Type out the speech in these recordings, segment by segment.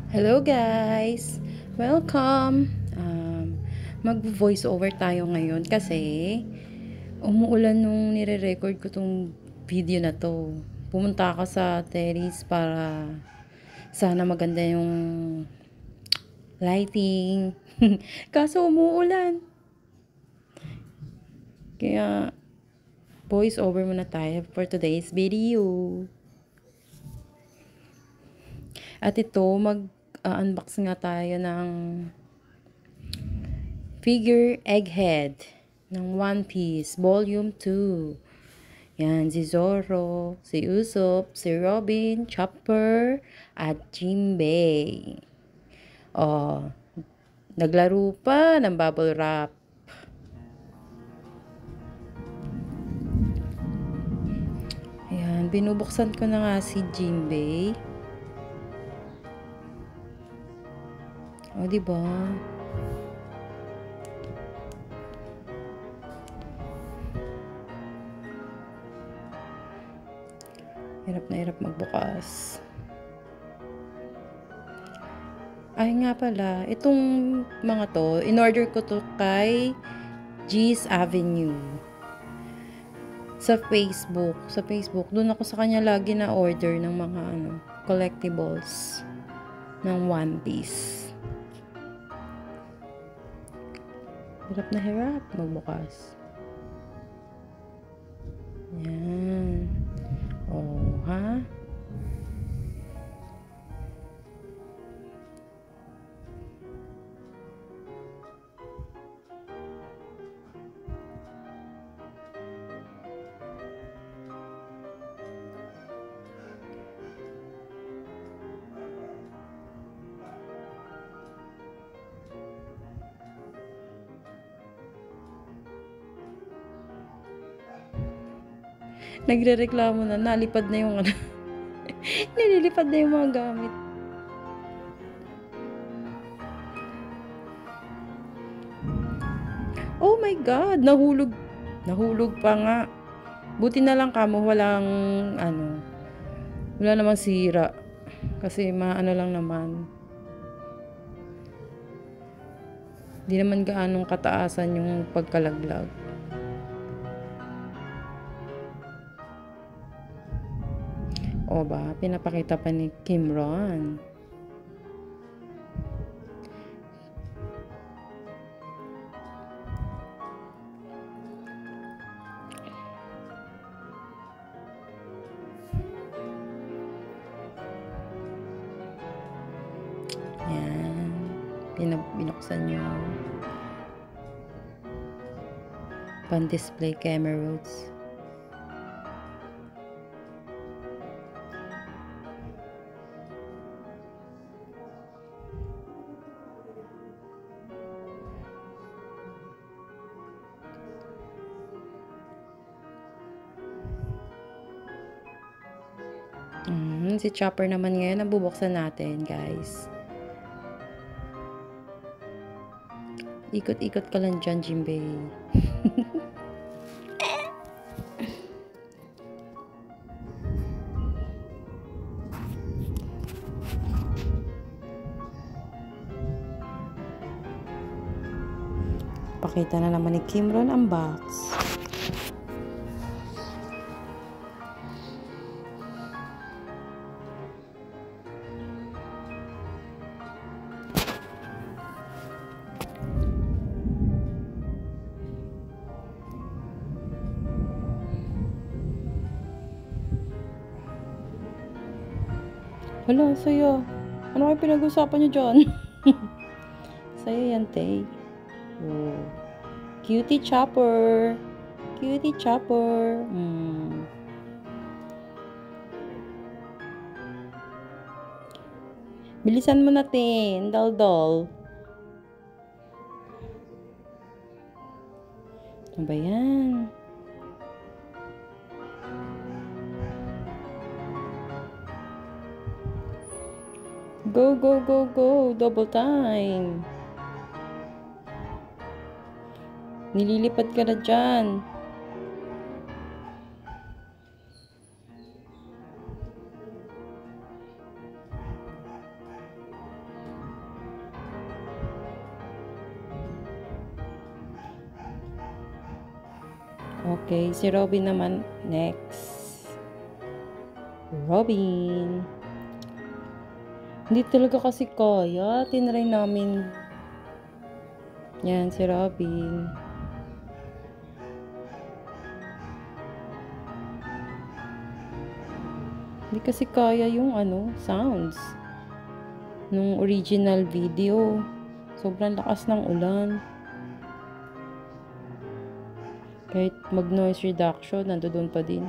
Hello guys! Welcome! Mag-voice over tayo ngayon kasi umuulan nung nire-record ko tong video na to. Pumunta ako sa terrace para sana maganda yung lighting. Kaso umuulan. Kaya voice over muna tayo for today's video. At ito, mag-unbox nga tayo ng figure Egghead ng One Piece Volume 2. Yan, si Zoro, si Usopp, si Robin, Chopper, at Jinbei. Oh, naglaro pa ng bubble wrap. Ayan, binubuksan ko na nga si Jinbei. O, diba? Hirap na hirap magbukas. Ay nga pala, itong mga to, in-order ko to kay G's Avenue. Sa Facebook, doon ako sa kanya lagi na order ng mga collectibles ng One Piece. Hirap na hirap magbukas. Yan. Oh, ha? Nagrereklamo na, nalipad na yung nililipad na yung mga gamit. Oh my God, nahulog pa nga. Buti na lang kamo wala namang sira. Kasi maano lang naman. Di naman gaanong kataasan yung pagkalaglag. O ba, pinapakita pa ni Kim Ron. Yan. Binuksan nyo. Pan-display camera roads. Si Chopper naman ngayon ang bubuksan natin, guys. Ikot-ikot ka lang dyan, Jinbei. Pakita na naman ni Kim Ron ang box. Hala, saya. Ano kayo pinag-usapan nyo dyan? Saya yan, Tay. Oh. Cutie Chopper. Cutie Chopper. Bilisan mo natin, dal-dal. Ano ba yan? Go, go, go, go. Double time. Nililipad ka na dyan. Okay, si Robin naman next. Robin. Hindi talaga kasi kaya. Tinry namin. Yan, si Robin. Hindi kasi kaya yung sounds nung original video. Sobrang lakas ng ulan. Kahit mag-noise reduction, nandoon pa din.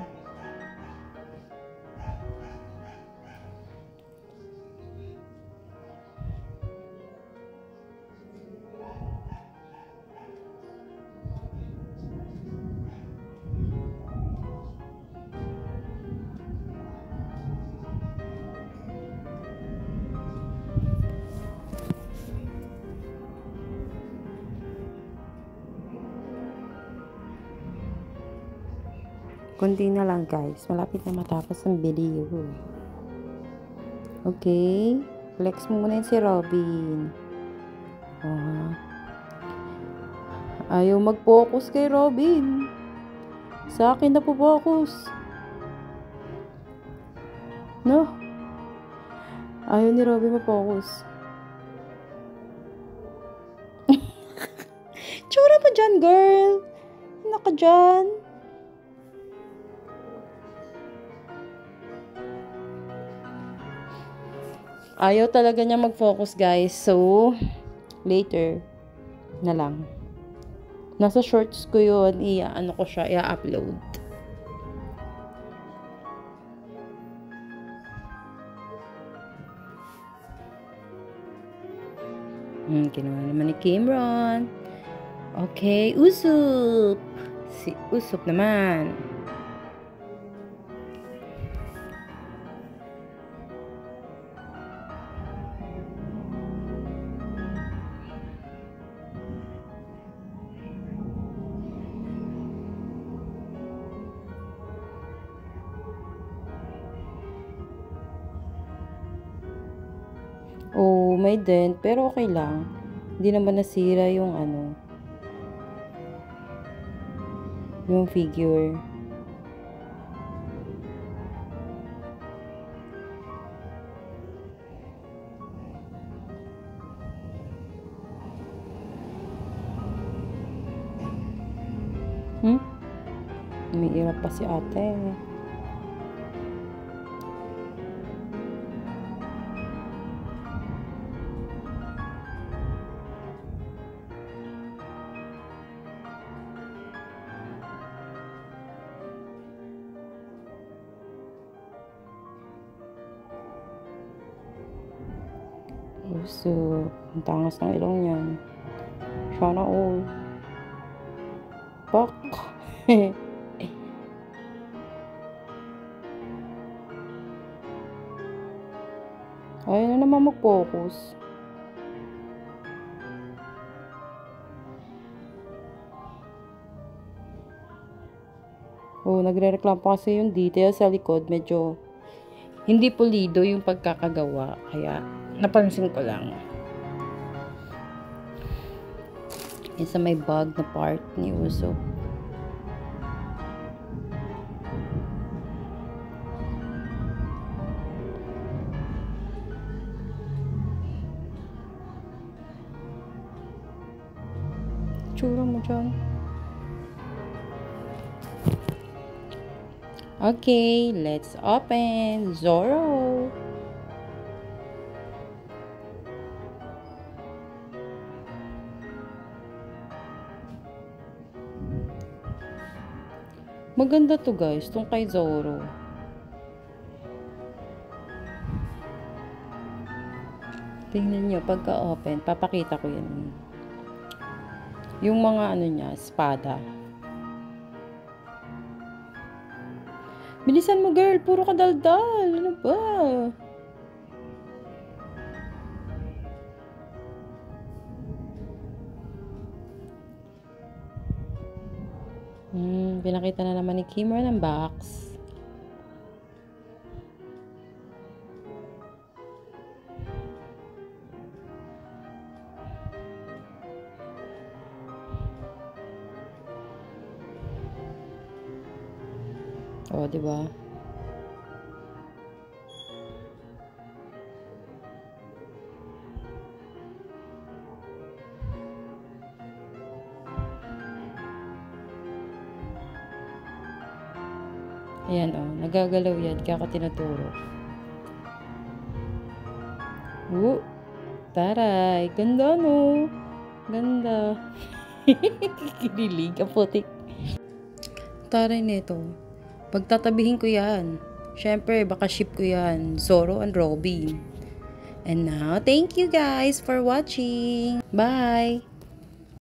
Kunti na lang guys. Malapit na matapos ang video. Okay. Flex mo muna si Robin. Ayaw mag-focus kay Robin. Sa akin na po focus. No. Ayaw ni Robin ma-focus. Tsura pa dyan, girl. Naka dyan. Ayaw talaga niya mag-focus, guys. So, later na lang. Nasa shorts ko yun. Ko siya, i-upload. Kinuha naman ni Cameron. Okay, Usup. Si Usup naman. Oh, may dent, pero okay lang. Hindi naman nasira yung yung figure. Umiirap pa si ate. So, ang tangas ng ilong niyan. Sana all. Pak. Ayaw na naman mag-focus. Oh, nagre-reklamo pa kasi yung detail sa likod. Medyo hindi pulido yung pagkakagawa. Kaya, napansin ko lang. Yung sa may bag na part ni Uso. Tsura mo dyan. Okay, let's open Zoro. Maganda to guys, tong kay Zoro. Tingnan nyo, pagka-open, papakita ko yan. Yung mga niya, espada. Bilisan mo girl, puro ka daldal. Ano ba? Pinakita na naman ni Kimmer ng box. O, di ba? Ayan, o. Nagagalaw yan. Kaya ka tinuturo. Taray. Ganda, no? Ganda. Kinilig. Ang putik. Taray nito. Pagtatabihin ko yan. Syempre, baka ship ko yan. Zoro and Robin. And now, thank you guys for watching. Bye!